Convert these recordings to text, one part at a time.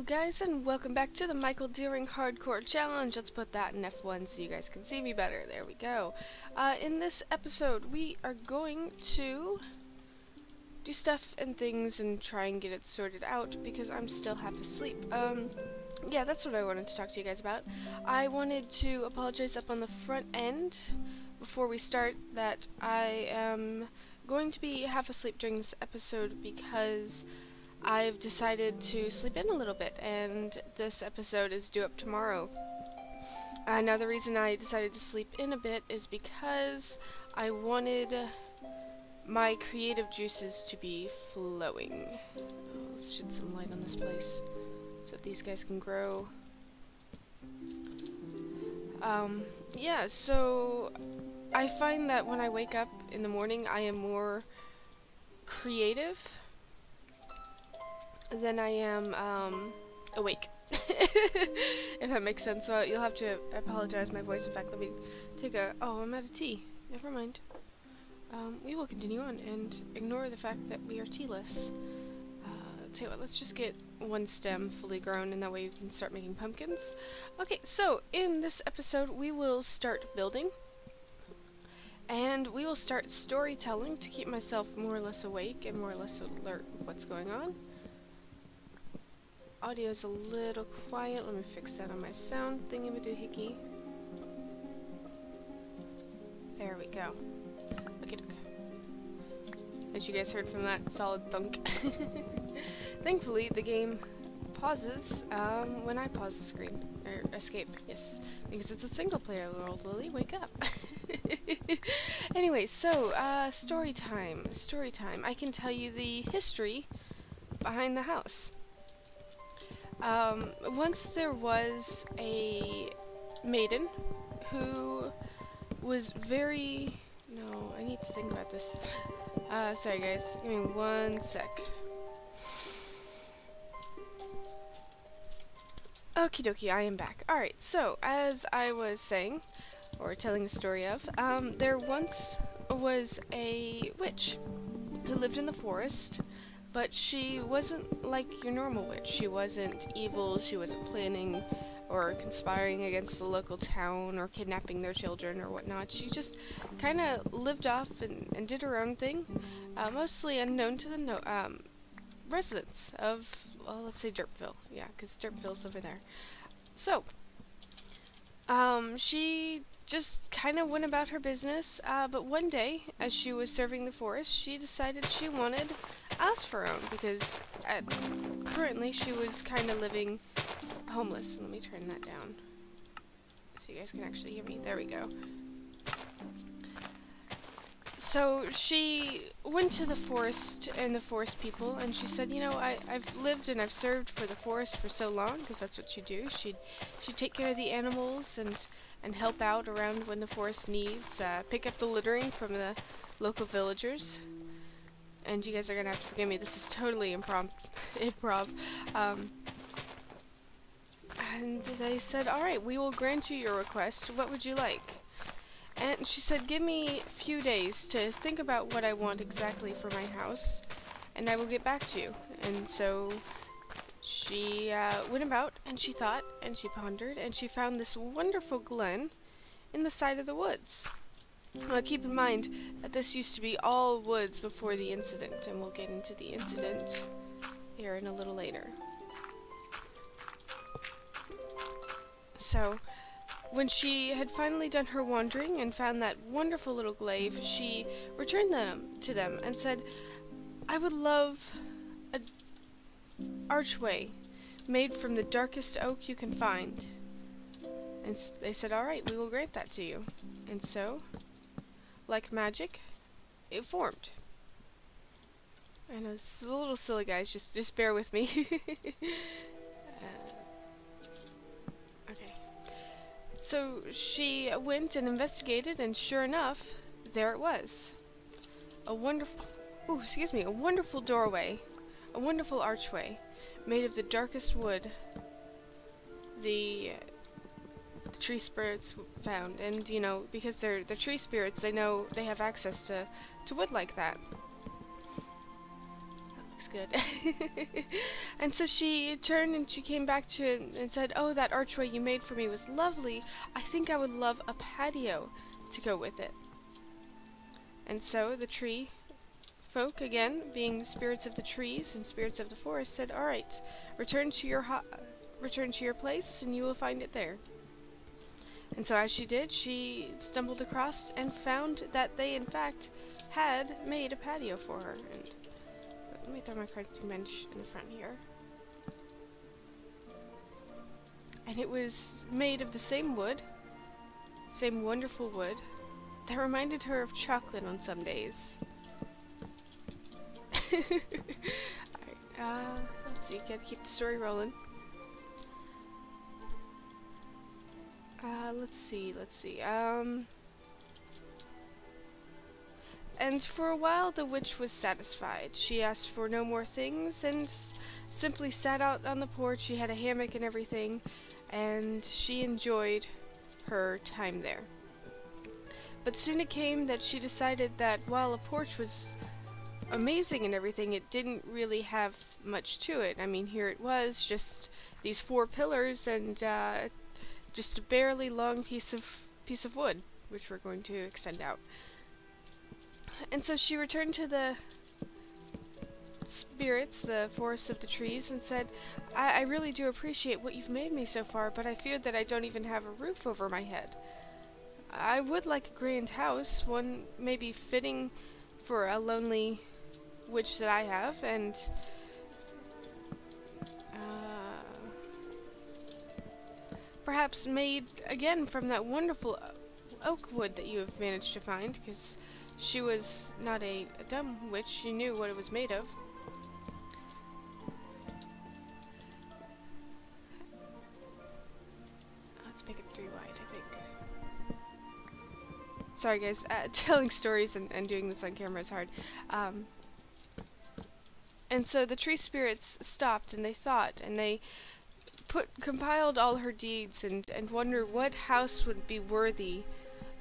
Hello guys, and welcome back to the Michael Deering Hardcore Challenge. Let's put that in F1 so you guys can see me better. There we go. In this episode, we are going to do stuff and things and try and get it sorted out because I'm still half asleep. Yeah, that's what I wanted to talk to you guys about. I wanted to apologize up on the front end before we start that I am going to be half asleep during this episode because I've decided to sleep in a little bit, and this episode is due up tomorrow. Now the reason I decided to sleep in a bit is because I wanted my creative juices to be flowing. Let's shed some light on this place so that these guys can grow. Yeah, so I find that when I wake up in the morning I am more creative than I am awake. If that makes sense. So you'll have to apologize my voice. In fact, let me take a... Oh, I'm out of tea. Never mind. We will continue on and ignore the fact that we are tealess. Tell you what, let's just get one stem fully grown and that way we can start making pumpkins. Okay, so in this episode we will start building. And we will start storytelling to keep myself more or less awake and more or less alert with what's going on. Audio's a little quiet. Let me fix that on my sound thingy-ma-doohickey. There we go. Okie doke. As you guys heard from that solid thunk. Thankfully, the game pauses when I pause the screen. Or escape, yes. Because it's a single-player world, Lily. Wake up. Anyway, so, story time. Story time. I can tell you the history behind the house. Once there was a maiden who was very... No, I need to think about this. Sorry guys, give me one sec. Okie dokie, I am back. Alright, so, as I was saying, or telling the story of, there once was a witch who lived in the forest. But she wasn't like your normal witch. She wasn't evil, she wasn't planning or conspiring against the local town or kidnapping their children or whatnot. She just kind of lived off and did her own thing, mostly unknown to the residents of, well, let's say Derpville. Yeah, because Derpville's over there. So, she just kind of went about her business, but one day, as she was serving the forest, she decided she wanted us for her own, because currently she was kind of living homeless. Let me turn that down so you guys can actually hear me. There we go. So she went to the forest and the forest people, and she said, you know, I've lived and I've served for the forest for so long, because that's what she'd do. She'd take care of the animals and help out around when the forest needs, pick up the littering from the local villagers. And you guys are gonna have to forgive me, this is totally improv. And they said, alright, we will grant you your request. What would you like? And she said, give me a few days to think about what I want exactly for my house, and I will get back to you. And so she went about, and she thought, and she pondered, and she found this wonderful glen in the side of the woods. Keep in mind that this used to be all woods before the incident, and we'll get into the incident here in a little later. So, when she had finally done her wandering and found that wonderful little glaive, she returned them to them and said, I would love an archway made from the darkest oak you can find. And they said, alright, we will grant that to you. And so, like magic, it formed. I know, it's a little silly, guys, just bear with me. Okay. So she went and investigated, and sure enough, there it was. A wonderful, a wonderful doorway, a wonderful archway, made of the darkest wood the tree spirits found. And, you know, because they're tree spirits, they know they have access to wood like that. looks good. And so she turned and she came back to it and said, "Oh, that archway you made for me was lovely. I think I would love a patio to go with it." And so the tree folk, again, being spirits of the trees and spirits of the forest, said, "All right, return to your place and you will find it there." And so as she did, she stumbled across and found that they in fact had made a patio for her. And let me throw my crafting bench in the front here. And it was made of the same wood, same wonderful wood, that reminded her of chocolate on some days. Alright, let's see, gotta keep the story rolling. Let's see. And for a while the witch was satisfied. She asked for no more things and simply sat out on the porch. She had a hammock and everything, and she enjoyed her time there. But soon it came that she decided that while a porch was amazing and everything, it didn't really have much to it. I mean, here it was, just these 4 pillars and just a barely long piece of wood, which we're going to extend out. And so she returned to the spirits, the forests of the trees, and said, I really do appreciate what you've made me so far, but I fear that I don't even have a roof over my head. I would like a grand house, one maybe fitting for a lonely witch that I have, and perhaps made again from that wonderful oak wood that you have managed to find, because she was not a dumb witch. She knew what it was made of. Let's make it 3 wide, I think. Sorry guys, telling stories and doing this on camera is hard. And so the tree spirits stopped and they thought, and they compiled all her deeds and wondered what house would be worthy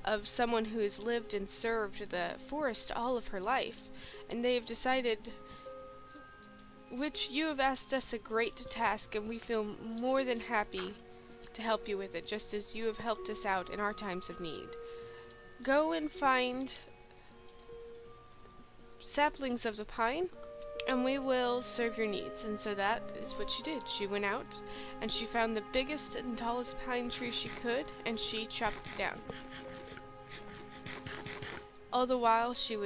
of someone who has lived and served the forest all of her life. And they have decided, "Witch, you have asked us a great task, and we feel more than happy to help you with it, just as you have helped us out in our times of need. Go and find saplings of the pine, and we will serve your needs." And so that is what she did. She went out and she found the biggest and tallest pine tree she could, and she chopped it down. All the while she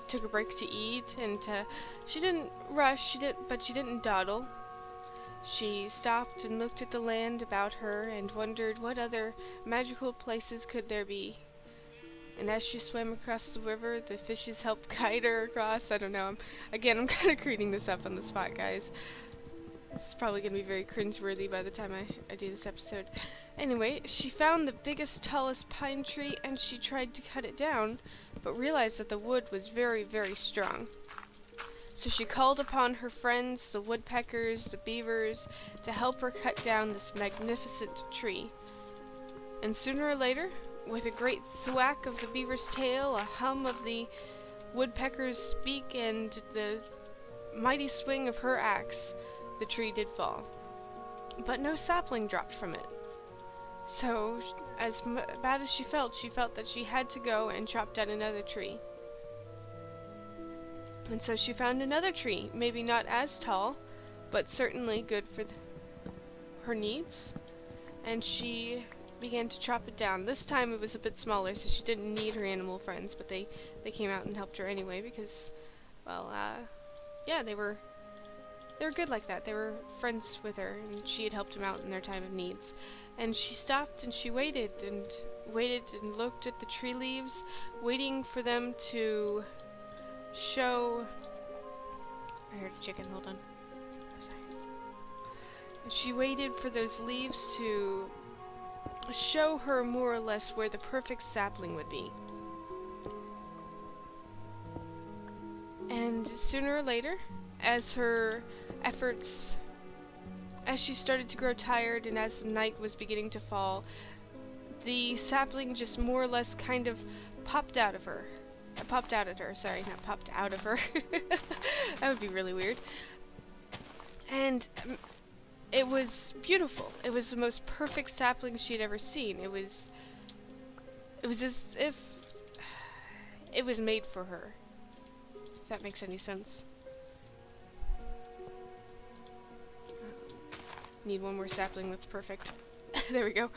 took a break to eat, and she didn't rush, but she didn't dawdle. She stopped and looked at the land about her and wondered what other magical places could there be. And as she swam across the river, the fishes helped guide her across. I don't know. I'm kind of creating this up on the spot, guys. This is probably going to be very cringeworthy by the time I do this episode. Anyway, she found the biggest, tallest pine tree, and she tried to cut it down, but realized that the wood was very, very strong. So she called upon her friends, the woodpeckers, the beavers, to help her cut down this magnificent tree. And sooner or later, with a great thwack of the beaver's tail, a hum of the woodpecker's beak, and the mighty swing of her axe, the tree did fall. But no sapling dropped from it. So, as bad as she felt that she had to go and chop down another tree. And so she found another tree, maybe not as tall, but certainly good for her needs. And she began to chop it down. This time it was a bit smaller, so she didn't need her animal friends, but they came out and helped her anyway because, well, yeah, they were good like that. They were friends with her, and she had helped them out in their time of needs. And she stopped and she waited and looked at the tree leaves, waiting for them to show. I heard a chicken, hold on. Sorry. She waited for those leaves to show her more or less where the perfect sapling would be. And sooner or later, as her efforts, as she started to grow tired and as the night was beginning to fall, the sapling just more or less kind of popped out of her. I popped out at her. Sorry, not popped out of her. That would be really weird. And it was beautiful. It was the most perfect sapling she'd ever seen. It was as if it was made for her. If that makes any sense. Need one more sapling that's perfect. There we go.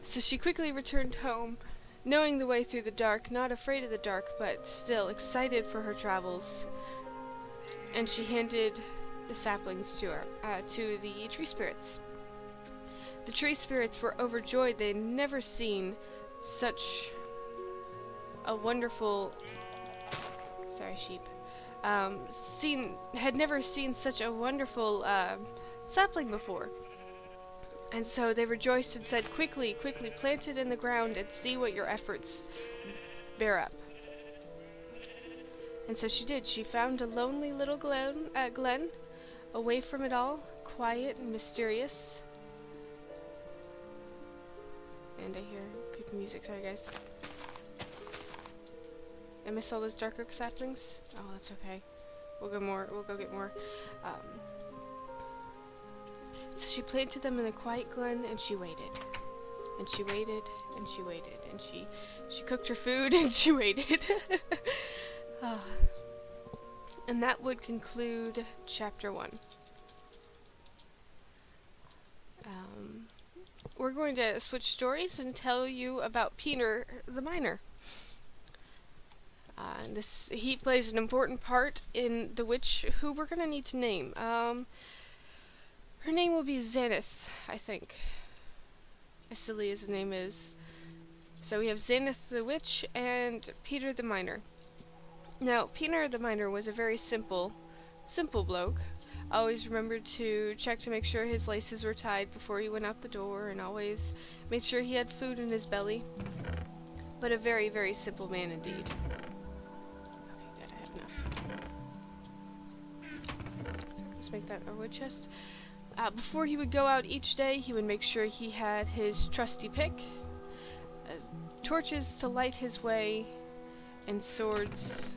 So she quickly returned home, knowing the way through the dark, not afraid of the dark, but still excited for her travels. And she handed the saplings to the tree spirits. The tree spirits were overjoyed. They had never seen such a wonderful... Sorry, sheep. Had never seen such a wonderful sapling before. And so they rejoiced and said, quickly, quickly, plant it in the ground and see what your efforts bear up. And so she did. She found a lonely little glen, away from it all, quiet and mysterious. And I hear good music. Sorry, guys. I miss all those dark oak saplings. Oh, that's okay. We'll go more. We'll go get more. So she planted them in a quiet glen, and she waited. And she waited, and she waited, and she cooked her food, and she waited. And that would conclude chapter 1. We're going to switch stories and tell you about Peter the miner. He plays an important part in the witch who we're going to need to name. Her name will be Xanath, I think. As silly as the name is. So we have Xanath the witch and Peter the miner. Now, Peter the miner was a very simple bloke. Always remembered to check to make sure his laces were tied before he went out the door, and always made sure he had food in his belly. But a very, very simple man indeed. Okay, good, I have enough. Let's make that our wood chest. Before he would go out each day, he would make sure he had his trusty pick, torches to light his way, and swords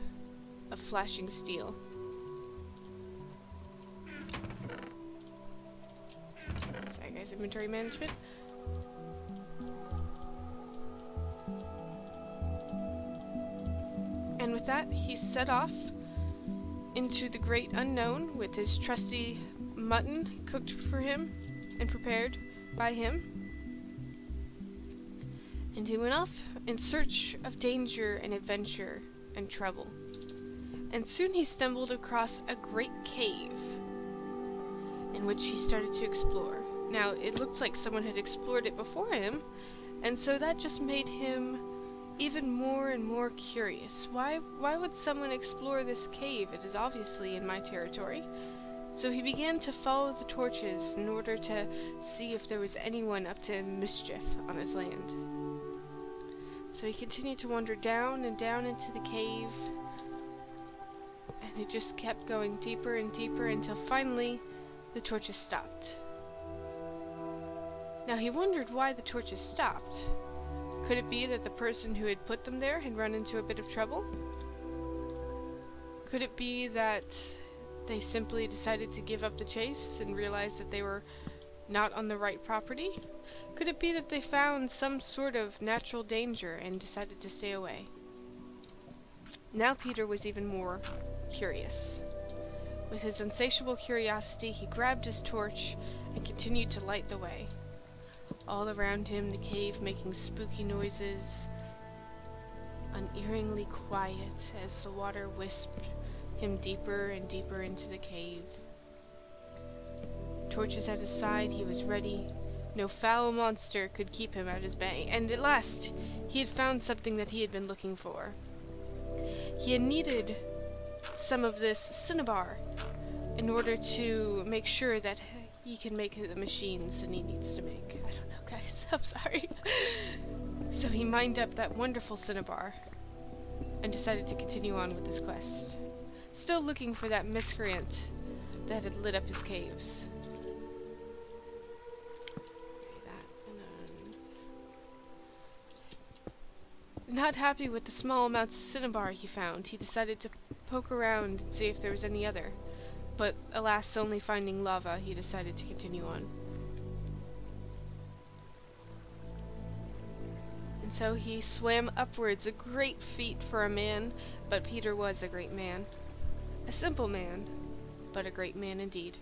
of flashing steel. Sorry guys, inventory management. And with that, he set off into the great unknown with his trusty mutton cooked for him and prepared by him. And he went off in search of danger and adventure and trouble. And soon he stumbled across a great cave in which he started to explore. Now, it looked like someone had explored it before him, and so that just made him even more and more curious. Why would someone explore this cave? It is obviously in my territory. So he began to follow the torches in order to see if there was anyone up to mischief on his land. So he continued to wander down and down into the cave, and it just kept going deeper and deeper until finally the torches stopped. Now he wondered why the torches stopped. Could it be that the person who had put them there had run into a bit of trouble? Could it be that they simply decided to give up the chase and realized that they were not on the right property? Could it be that they found some sort of natural danger and decided to stay away? Now Peter was even more curious. With his insatiable curiosity, he grabbed his torch and continued to light the way. All around him, the cave making spooky noises, unearingly quiet as the water wisped him deeper and deeper into the cave. Torches at his side, he was ready. No foul monster could keep him at his bay, and at last he had found something that he had been looking for. He had needed some of this cinnabar in order to make sure that he can make the machines that he needs to make. I don't know, guys. I'm sorry. So he mined up that wonderful cinnabar and decided to continue on with his quest. Still looking for that miscreant that had lit up his caves. Not happy with the small amounts of cinnabar he found, he decided to poke around and see if there was any other. But alas, only finding lava, he decided to continue on. And so he swam upwards, a great feat for a man, but Peter was a great man. A simple man, but a great man indeed.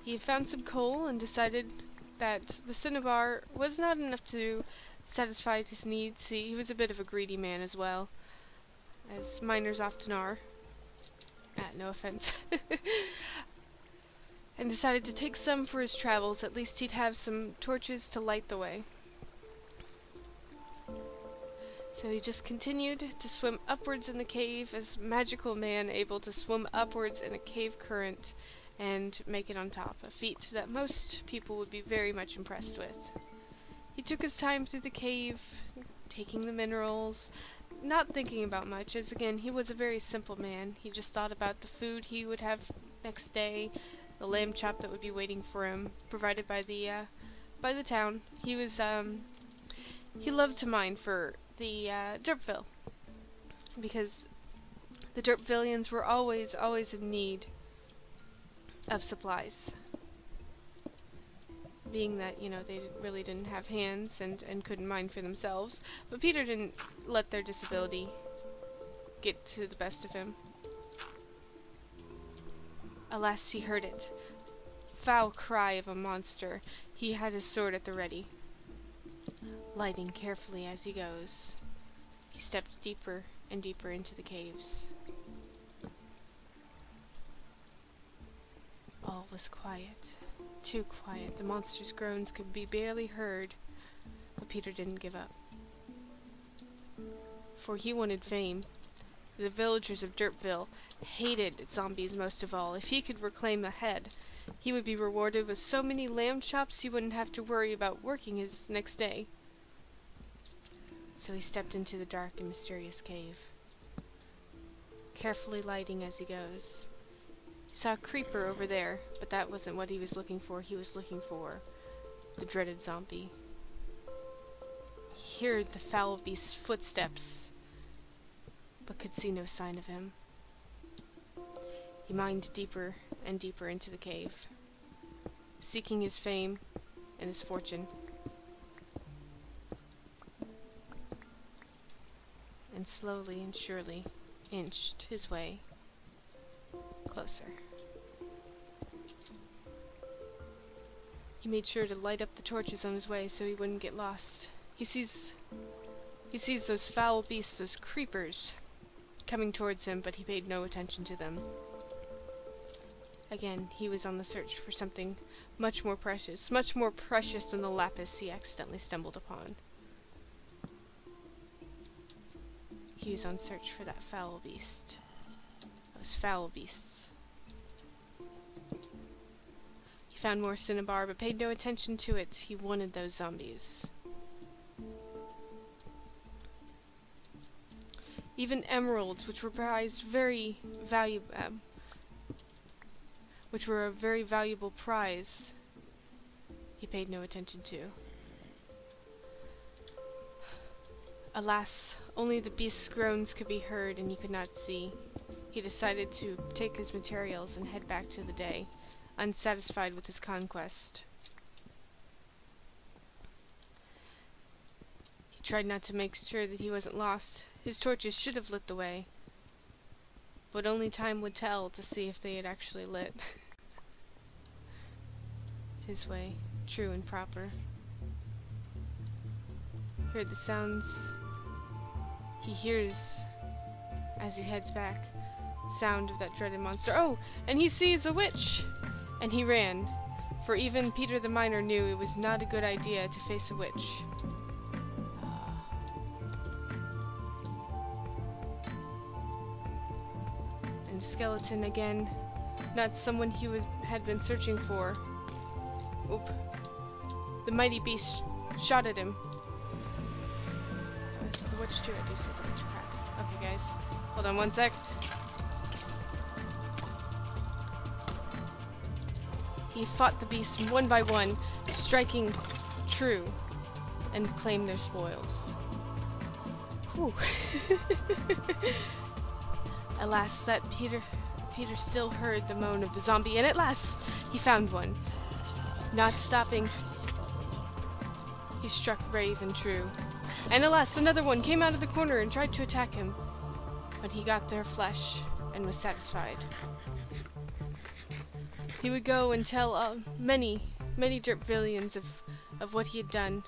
He had found some coal and decided that the cinnabar was not enough to satisfy his needs. He was a bit of a greedy man as well, as miners often are. No offense. And decided to take some for his travels. At least he'd have some torches to light the way. So he just continued to swim upwards in the cave as magical man, able to swim upwards in a cave current and make it on top, a feat that most people would be very much impressed with. He took his time through the cave, taking the minerals, not thinking about much, as again, he was a very simple man. He just thought about the food he would have next day, the lamb chop that would be waiting for him, provided by the town. He was, he loved to mine for the, Derpville, because the Derpvillians were always in need of supplies. Being that, you know, they really didn't have hands and couldn't mine for themselves. But Peter didn't let their disability get to the best of him. Alas, he heard it. Foul cry of a monster. He had his sword at the ready. Lighting carefully as he goes, he stepped deeper and deeper into the caves. All was quiet. Too quiet. The monster's groans could be barely heard, but Peter didn't give up. For he wanted fame. The villagers of Derpville hated zombies most of all. If he could reclaim a head, he would be rewarded with so many lamb chops he wouldn't have to worry about working his next day. So he stepped into the dark and mysterious cave, carefully lighting as he goes. He saw a creeper over there, but that wasn't what he was looking for. He was looking for the dreaded zombie. He heard the foul beast's footsteps, but could see no sign of him. He mined deeper and deeper into the cave, seeking his fame and his fortune. And slowly and surely inched his way closer. He made sure to light up the torches on his way so he wouldn't get lost. He sees those foul beasts, those creepers, coming towards him, but he paid no attention to them. Again, he was on the search for something much more precious than the lapis he accidentally stumbled upon. He was on search for that foul beast. Those foul beasts. He found more cinnabar, but paid no attention to it. He wanted those zombies. Even emeralds, which were prized very valuable, which were a very valuable prize, he paid no attention to. Alas, only the beast's groans could be heard and he could not see. He decided to take his materials and head back to the day, unsatisfied with his conquest. He tried not to make sure that he wasn't lost. His torches should have lit the way, but only time would tell to see if they had actually lit. His way, true and proper. Heard the sounds he hears as he heads back. Sound of that dreaded monster. Oh, and he sees a witch! And he ran, for even Peter the miner knew it was not a good idea to face a witch. And the skeleton again, not someone he had been searching for. Oop. The mighty beast shot at him. The witch too, I do see the witch. Crap. Okay guys, hold on one sec. He fought the beasts one by one, striking true, and claimed their spoils. Whew. Alas, that Peter still heard the moan of the zombie, and at last he found one. Not stopping, he struck brave and true. And alas, another one came out of the corner and tried to attack him. But he got their flesh and was satisfied. He would go and tell many Derpvillians of what he had done.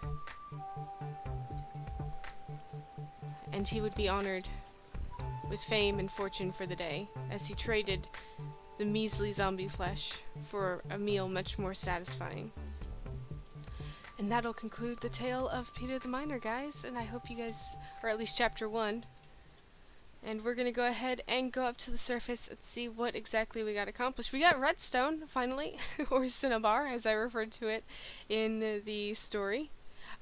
And he would be honored with fame and fortune for the day, as he traded the measly zombie flesh for a meal much more satisfying. And that'll conclude the tale of Peter the Miner, guys, and I hope you guys, or at least chapter 1. And we're gonna go ahead and go up to the surface and see what exactly we got accomplished. We got redstone, finally, or cinnabar, as I referred to it in the story.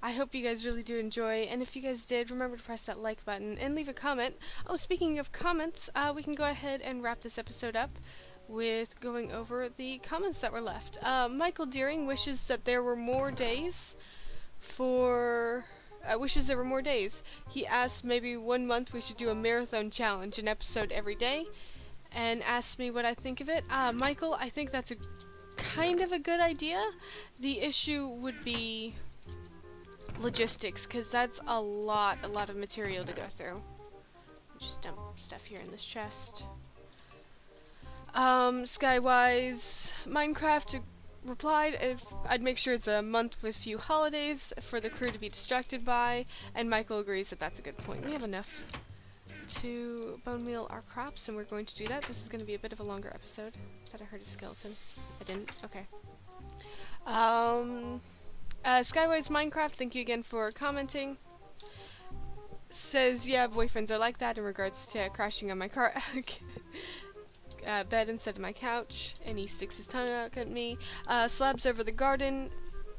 I hope you guys really do enjoy, and if you guys did, remember to press that like button and leave a comment. Oh, speaking of comments, we can go ahead and wrap this episode up with going over the comments that were left. Michael Deering wishes that there were more days for... wishes there were more days. He asked maybe 1 month we should do a marathon challenge, an episode every day, and asked me what I think of it. Michael, I think that's a kind of a good idea. The issue would be logistics, because that's a lot of material to go through. Just dump stuff here in this chest. Skywise Minecraft replied if I'd make sure it's a month with few holidays for the crew to be distracted by, and Michael agrees that that's a good point. We have enough to bone meal our crops, and we're going to do that. This is going to be a bit of a longer episode. I thought I heard a skeleton. I didn't. Okay. Skywise Minecraft, thank you again for commenting. Says, yeah, boyfriends are like that in regards to crashing on my car bed instead of my couch, and he sticks his tongue out at me. Slabs over the garden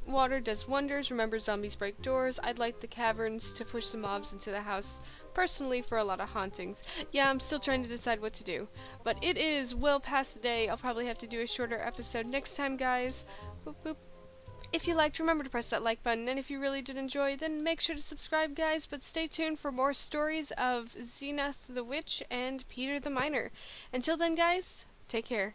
water does wonders. Remember, zombies break doors. I'd like the caverns to push the mobs into the house personally for a lot of hauntings. Yeah, I'm still trying to decide what to do, but it is well past the day. I'll probably have to do a shorter episode next time, guys. Boop, boop. If you liked, remember to press that like button, and if you really did enjoy, then make sure to subscribe, guys, but stay tuned for more stories of Zenith the Witch and Peter the Miner. Until then, guys, take care.